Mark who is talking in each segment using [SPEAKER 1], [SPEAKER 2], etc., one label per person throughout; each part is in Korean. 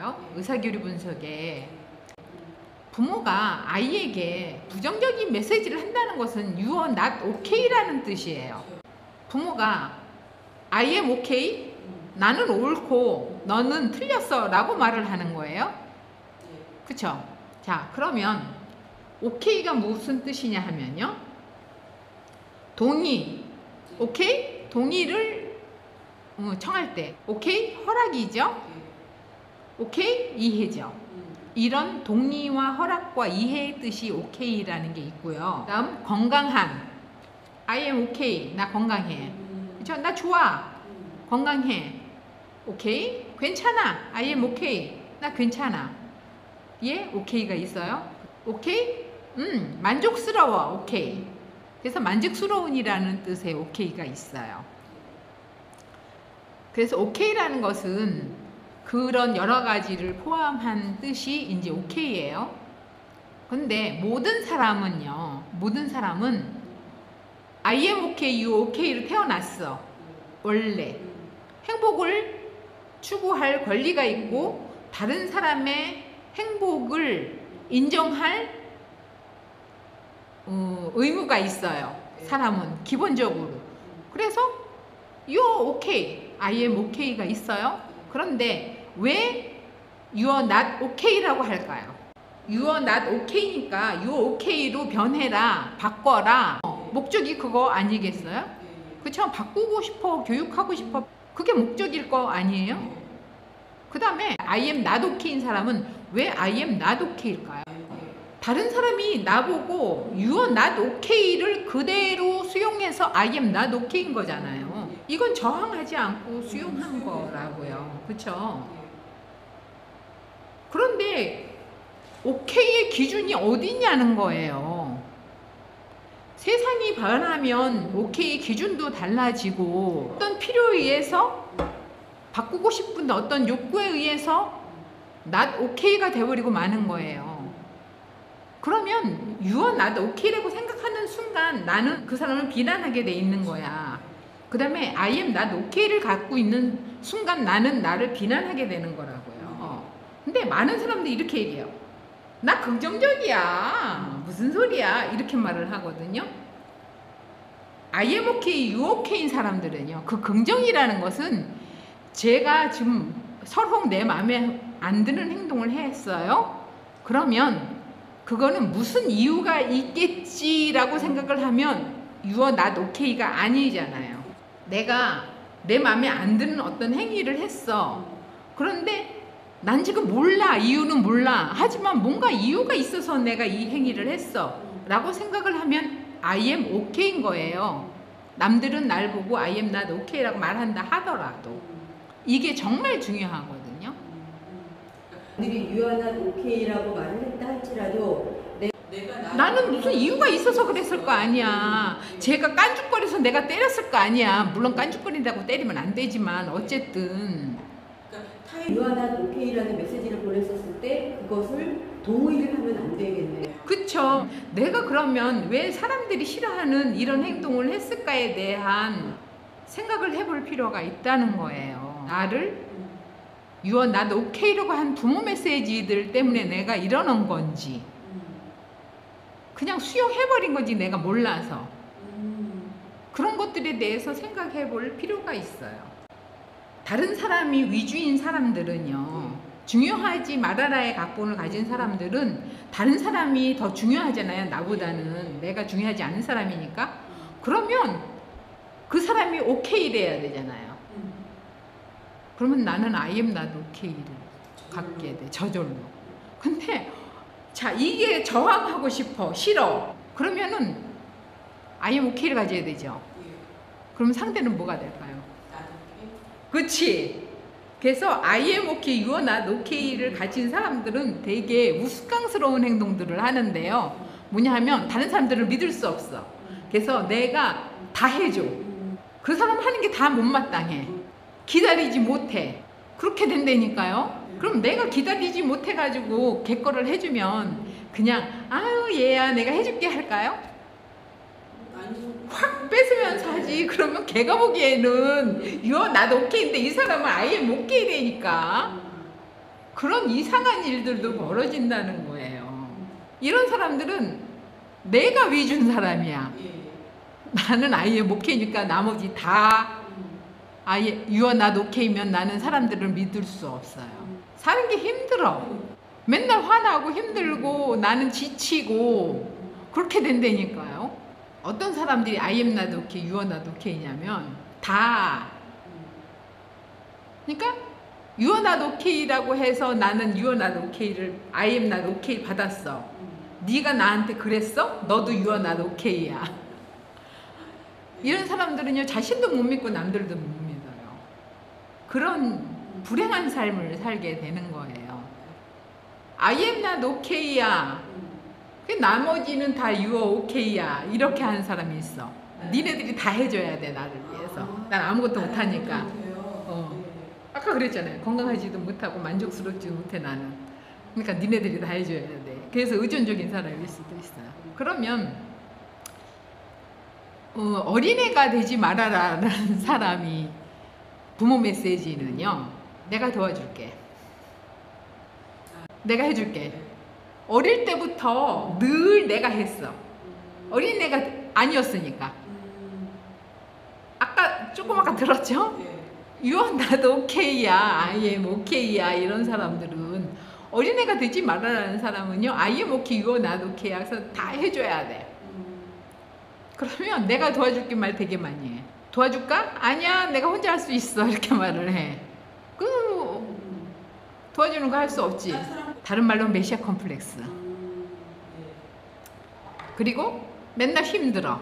[SPEAKER 1] 있어요. 의사교류 분석에 부모가 아이에게 부정적인 메시지를 한다는 것은 You are not okay라는 뜻이에요. 부모가 I am okay, 나는 옳고 너는 틀렸어 라고 말을 하는 거예요. 그쵸? 자, 그러면 okay가 무슨 뜻이냐 하면요, 동의, 오케이? 동의를 청할 때 오케이? 허락이죠? 오케이? 이해죠? 이런 동의와 허락과 이해의 뜻이 오케이라는 게 있고요. 다음 건강한, I am okay, 나 건강해. 그쵸? 나 좋아, 건강해. 오케이? 괜찮아, I am okay, 나 괜찮아. 예? 오케이가 있어요. 오케이? 만족스러워, 오케이. 그래서 만족스러운이라는 뜻의 오케이가 있어요. 그래서 오케이라는 것은 그런 여러 가지를 포함한 뜻이 이제 오케이예요. 근데 모든 사람은요, 모든 사람은 I am okay, you okay로 태어났어. 원래 행복을 추구할 권리가 있고 다른 사람의 행복을 인정할 의무가 있어요. 사람은 기본적으로. 그래서 you're okay, I am okay가 있어요. 그런데 왜 you're not okay라고 할까요? you're not okay니까 you're okay로 변해라, 바꿔라. 목적이 그거 아니겠어요? 그쵸? 바꾸고 싶어, 교육하고 싶어, 그게 목적일 거 아니에요? 그 다음에 I am not okay인 사람은 왜 I am not okay일까요? 다른 사람이 나보고 You are not okay를 그대로 수용해서 I am not okay인 거잖아요. 이건 저항하지 않고 수용한 거라고요. 그쵸? 그런데 okay의 기준이 어디냐는 거예요. 세상이 변하면 okay의 기준도 달라지고 어떤 필요에 의해서 바꾸고 싶은 어떤 욕구에 의해서 not okay가 돼버리고 마는 거예요. 그러면 You are not okay라고 생각하는 순간 나는 그 사람을 비난하게 돼 있는 거야. 그 다음에 I am not okay를 갖고 있는 순간 나는 나를 비난하게 되는 거라고요. 근데 많은 사람들이 이렇게 얘기해요. 나 긍정적이야, 무슨 소리야, 이렇게 말을 하거든요. I am okay, you okay인 사람들은요, 그 긍정이라는 것은 제가 지금 설령 내 마음에 안 드는 행동을 했어요. 그러면 그거는 무슨 이유가 있겠지라고 생각을 하면 You are not okay가 아니잖아요. 내가 내 마음에 안 드는 어떤 행위를 했어. 그런데 난 지금 몰라, 이유는 몰라. 하지만 뭔가 이유가 있어서 내가 이 행위를 했어 라고 생각을 하면 I am okay인 거예요. 남들은 날 보고 I am not okay라고 말한다 하더라도 이게 정말 중요하거든요.
[SPEAKER 2] 들이 You are not okay라고 말을 했다 할지라도
[SPEAKER 1] 나는 무슨 이유가 있어서 그랬을 거 아니야. 제가 깐죽거려서 내가 때렸을 거 아니야. 물론 깐죽거린다고 때리면 안 되지만 어쨌든
[SPEAKER 2] You are not okay라는 메시지를 보냈었을 때 그것을 동의를 하면 안 되겠네요.
[SPEAKER 1] 그쵸. 내가 그러면 왜 사람들이 싫어하는 이런 행동을 했을까에 대한 생각을 해볼 필요가 있다는 거예요. 나를 You are not okay라고 한 부모 메시지들 때문에 내가 이러는 건지 그냥 수용해버린 건지 내가 몰라서 그런 것들에 대해서 생각해 볼 필요가 있어요. 다른 사람이 위주인 사람들은요, 중요하지 말아라의 각본을 가진 사람들은 다른 사람이 더 중요하잖아요. 나보다는 내가 중요하지 않은 사람이니까. 그러면 그 사람이 오케이래야 되잖아요. 그러면 나는 I am not okay를 갖게 돼, 저절로. 근데 자, 이게 저항하고 싶어, 싫어. 그러면은 I am okay를 가져야 되죠. 그럼 상대는 뭐가 될까요? 그치? 그래서 I am okay, you are not okay를 가진 사람들은 되게 우스꽝스러운 행동들을 하는데요. 뭐냐 하면 다른 사람들을 믿을 수 없어. 그래서 내가 다 해줘. 그 사람 하는 게 다 못마땅해. 기다리지 못해. 그렇게 된다니까요. 그럼 내가 기다리지 못해가지고 걔 거를 해주면 그냥 아유 얘야 내가 해줄게 할까요? 확 뺏으면서 하지. 그러면 걔가 보기에는 You are not okay인데 이 사람은 I am okay라니까. 그런 이상한 일들도 벌어진다는 거예요. 이런 사람들은 내가 위준 사람이야. 나는 아예 목회니까 나머지 다 아예 You are not okay면 나는 사람들을 믿을 수 없어요. 사는 게 힘들어. 맨날 화나고 힘들고 나는 지치고 그렇게 된다니까요. 어떤 사람들이 I am not okay, you are not okay냐면 다 그러니까 You are not okay라고 해서 나는 You are not okay를 I am not okay 받았어. 네가 나한테 그랬어? 너도 You are not okay야. 이런 사람들은요 자신도 못 믿고 남들도 못 믿어요. 그런 불행한 삶을 살게 되는 거예요. I am not okay야. 그 나머지는 다 You are okay야. 이렇게 하는 사람이 있어. 니네들이 다 해줘야 돼 나를 위해서. 난 아무것도 못하니까. 아까 그랬잖아요. 건강하지도 못하고 만족스럽지도 못해 나는. 그러니까 니네들이 다 해줘야 돼. 그래서 의존적인 사람일 수도 있어요. 그러면 어린애가 되지 말아라라는 사람이 부모 메시지는요. 내가 도와줄게. 내가 해줄게. 어릴 때부터 늘 내가 했어. 어린애가 아니었으니까. 아까 조금 아까 들었죠? You are not okay야. I am okay야. 이런 사람들은 어린애가 되지 말아라는 사람은요. I am okay, you are not okay. 그래서 다 해줘야 돼. 그러면 내가 도와줄게 말 되게 많이 해. 도와줄까? 아니야. 내가 혼자 할 수 있어. 이렇게 말을 해. 도와주는 거 할 수 없지. 다른 말로 메시아 컴플렉스. 그리고 맨날 힘들어.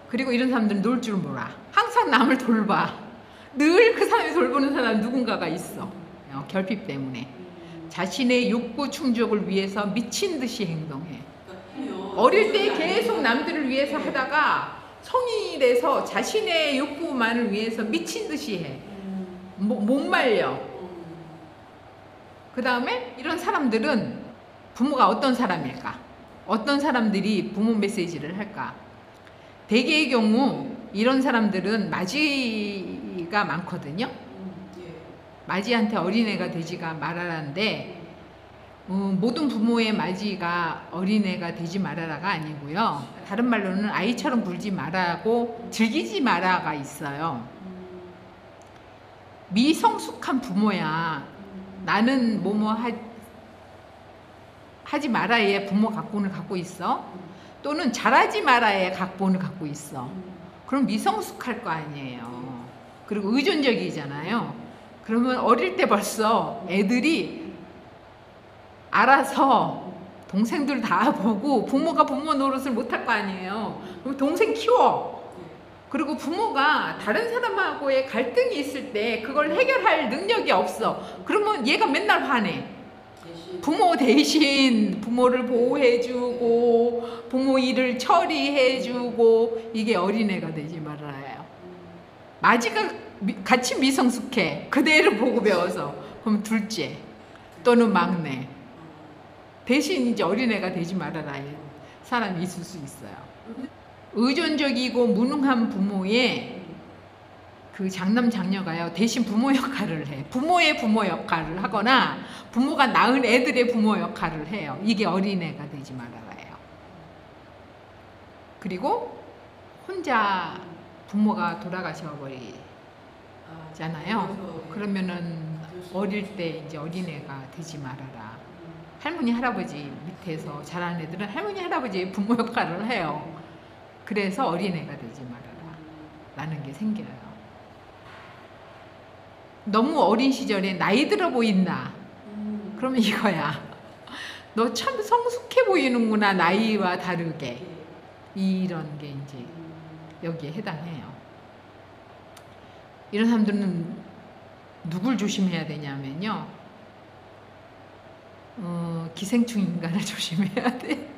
[SPEAKER 1] 그리고 이런 사람들은 놀 줄 몰라. 항상 남을 돌봐. 늘 그 사람이 돌보는 사람 누군가가 있어. 결핍 때문에. 자신의 욕구 충족을 위해서 미친 듯이 행동해. 어릴 때 계속 남들을 위해서 하다가 성인이 돼서 자신의 욕구만을 위해서 미친 듯이 해. 못 말려. 그 다음에 이런 사람들은 부모가 어떤 사람일까? 어떤 사람들이 부모 메시지를 할까? 대개의 경우 이런 사람들은 맞이가 많거든요. 맞이한테 어린애가 되지가 말아라인데 모든 부모의 맞이가 어린애가 되지 말아라가 아니고요. 다른 말로는 아이처럼 굴지 말라고 즐기지 마라가 있어요. 미성숙한 부모야. 나는 뭐뭐 하지 마라의 부모 각본을 갖고 있어. 또는 잘하지 마라의 각본을 갖고 있어. 그럼 미성숙할 거 아니에요. 그리고 의존적이잖아요. 그러면 어릴 때 벌써 애들이 알아서 동생들 다 보고 부모가 부모 노릇을 못할 거 아니에요. 그럼 동생 키워. 그리고 부모가 다른 사람하고의 갈등이 있을 때 그걸 해결할 능력이 없어. 그러면 얘가 맨날 화내. 부모 대신 부모를 보호해주고 부모 일을 처리해주고 이게 어린애가 되지 말아요. 마지가 같이 미성숙해. 그대를 보고 배워서. 그럼 둘째 또는 막내. 대신 이제 어린애가 되지 말아라 사람이 있을 수 있어요. 의존적이고 무능한 부모의 그 장남 장녀가요 대신 부모 역할을 해. 부모의 부모 역할을 하거나 부모가 낳은 애들의 부모 역할을 해요. 이게 어린애가 되지 말아라예요. 그리고 혼자 부모가 돌아가셔 버리잖아요. 그러면은 어릴 때 이제 어린애가 되지 말아라. 할머니 할아버지 밑에서 자란 애들은 할머니 할아버지의 부모 역할을 해요. 그래서 어린애가 되지 말아라 라는 게 생겨요. 너무 어린 시절에 나이 들어 보인다. 그러면 이거야. 너 참 성숙해 보이는구나. 나이와 다르게. 이런 게 이제 여기에 해당해요. 이런 사람들은 누굴 조심해야 되냐면요. 기생충 인간을 조심해야 돼.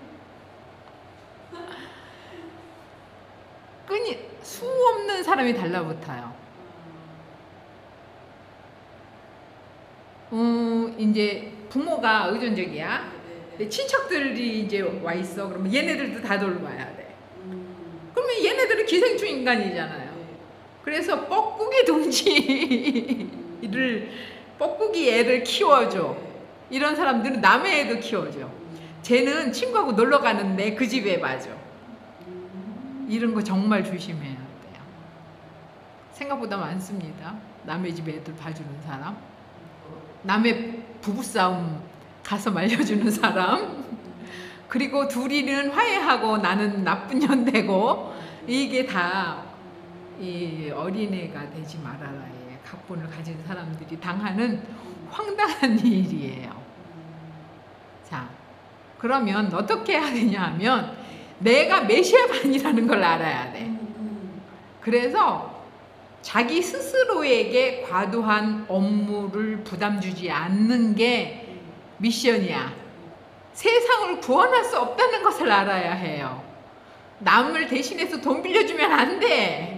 [SPEAKER 1] 수 없는 사람이 달라붙어요. 이제 부모가 의존적이야. 친척들이 이제 와 있어. 그러면 얘네들도 다 돌봐야 돼. 그러면 얘네들은 기생충 인간이잖아요. 그래서 뻐꾸기 둥지를 뻐꾸기 애를 키워줘. 이런 사람들은 남의 애도 키워줘. 쟤는 친구하고 놀러 가는데 그 집에 봐줘. 이런 거 정말 조심해야 돼요. 생각보다 많습니다. 남의 집 애들 봐주는 사람, 남의 부부싸움 가서 말려주는 사람, 그리고 둘이는 화해하고 나는 나쁜 년 되고, 이게 다 이 어린애가 되지 말아라의 각본을 가진 사람들이 당하는 황당한 일이에요. 자, 그러면 어떻게 해야 되냐 하면 내가 메시아반이라는 걸 알아야 돼. 그래서 자기 스스로에게 과도한 업무를 부담 주지 않는 게 미션이야. 세상을 구원할 수 없다는 것을 알아야 해요. 남을 대신해서 돈 빌려주면 안 돼.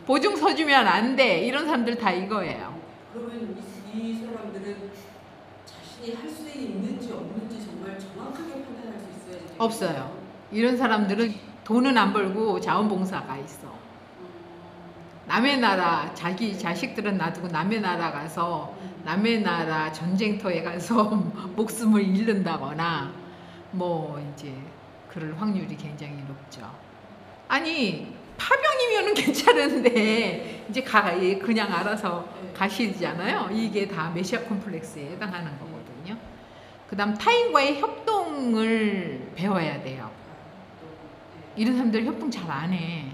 [SPEAKER 1] 보증 서주면 안 돼. 이런 사람들 다 이거예요.
[SPEAKER 2] 그러면 이 사람들은 자신이 할 수 있는지 없는지 정말 정확하게 판단할 수 있어야 돼요.
[SPEAKER 1] 없어요. 이런 사람들은 돈은 안 벌고 자원봉사가 있어. 남의 나라, 자기 자식들은 놔두고 남의 나라 가서 남의 나라 전쟁터에 가서 목숨을 잃는다거나 뭐 이제 그럴 확률이 굉장히 높죠. 아니 파병이면은 괜찮은데 이제 그냥 알아서 가시잖아요. 이게 다 메시아 콤플렉스에 해당하는 거거든요. 그 다음 타인과의 협동을 배워야 돼요. 이런 사람들 협동 잘 안 해.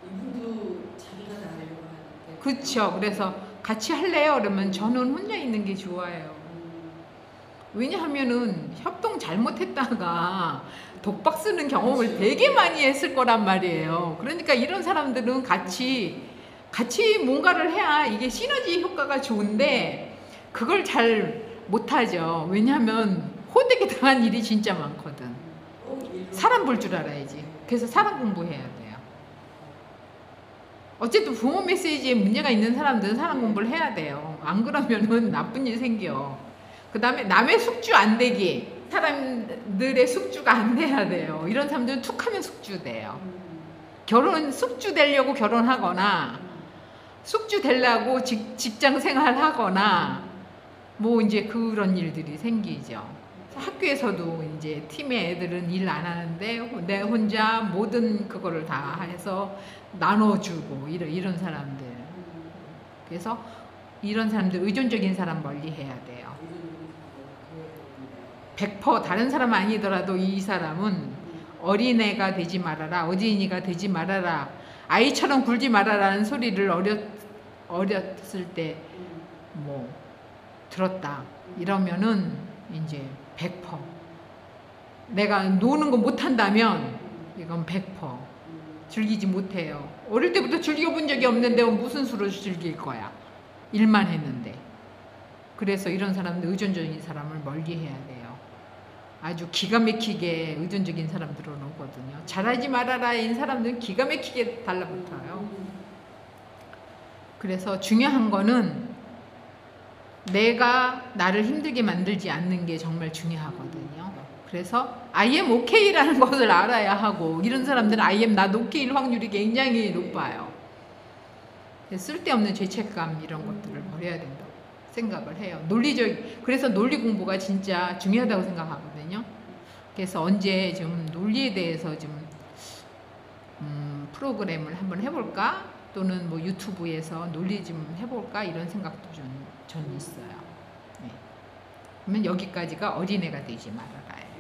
[SPEAKER 2] 이분도 자기가 다 하려고 하는데.
[SPEAKER 1] 그렇죠. 그래서 같이 할래요? 그러면 저는 혼자 있는 게 좋아요. 왜냐하면은 협동 잘못했다가 독박 쓰는 경험을 되게 많이 했을 거란 말이에요. 그러니까 이런 사람들은 같이 뭔가를 해야 이게 시너지 효과가 좋은데 그걸 잘 못하죠. 왜냐하면 호되게 당한 일이 진짜 많거든. 사람 볼 줄 알아야지. 그래서 사람 공부해야 돼요. 어쨌든 부모 메시지에 문제가 있는 사람들은 사람 공부를 해야 돼요. 안 그러면은 나쁜 일 생겨. 그 다음에 남의 숙주 안 되기. 사람들의 숙주가 안 돼야 돼요. 이런 사람들은 툭하면 숙주 돼요. 숙주 되려고 결혼하거나 숙주 되려고 직장 생활하거나 뭐 이제 그런 일들이 생기죠. 학교에서도 이제 팀의 애들은 일 안 하는데 내 혼자 모든 그거를 다 해서 나눠주고 이런 사람들. 그래서 이런 사람들 의존적인 사람 멀리 해야 돼요. 100% 다른 사람 아니더라도 이 사람은 어린애가 되지 말아라, 어린이가 되지 말아라, 아이처럼 굴지 말아라는 소리를 어렸을 때 뭐 들었다 이러면은 이제 100% 내가 노는 거 못한다면 이건 100% 즐기지 못해요. 어릴 때부터 즐겨본 적이 없는데 무슨 수로 즐길 거야. 일만 했는데. 그래서 이런 사람들 의존적인 사람을 멀리 해야 돼요. 아주 기가 막히게 의존적인 사람들은 오거든요. 잘하지 말아라인 사람들은 기가 막히게 달라붙어요. 그래서 중요한 거는 내가 나를 힘들게 만들지 않는 게 정말 중요하거든요. 그래서 I am okay라는 것을 알아야 하고 이런 사람들은 I am not okay일 확률이 굉장히 높아요. 쓸데없는 죄책감 이런 것들을 버려야 된다고 생각을 해요. 그래서 논리 공부가 진짜 중요하다고 생각하거든요. 그래서 언제 좀 논리에 대해서 좀 프로그램을 한번 해볼까? 또는 뭐 유튜브에서 논리 좀 해볼까? 이런 생각도 전 있어요. 네. 그러면 여기까지가 어린애가 되지 말아라요.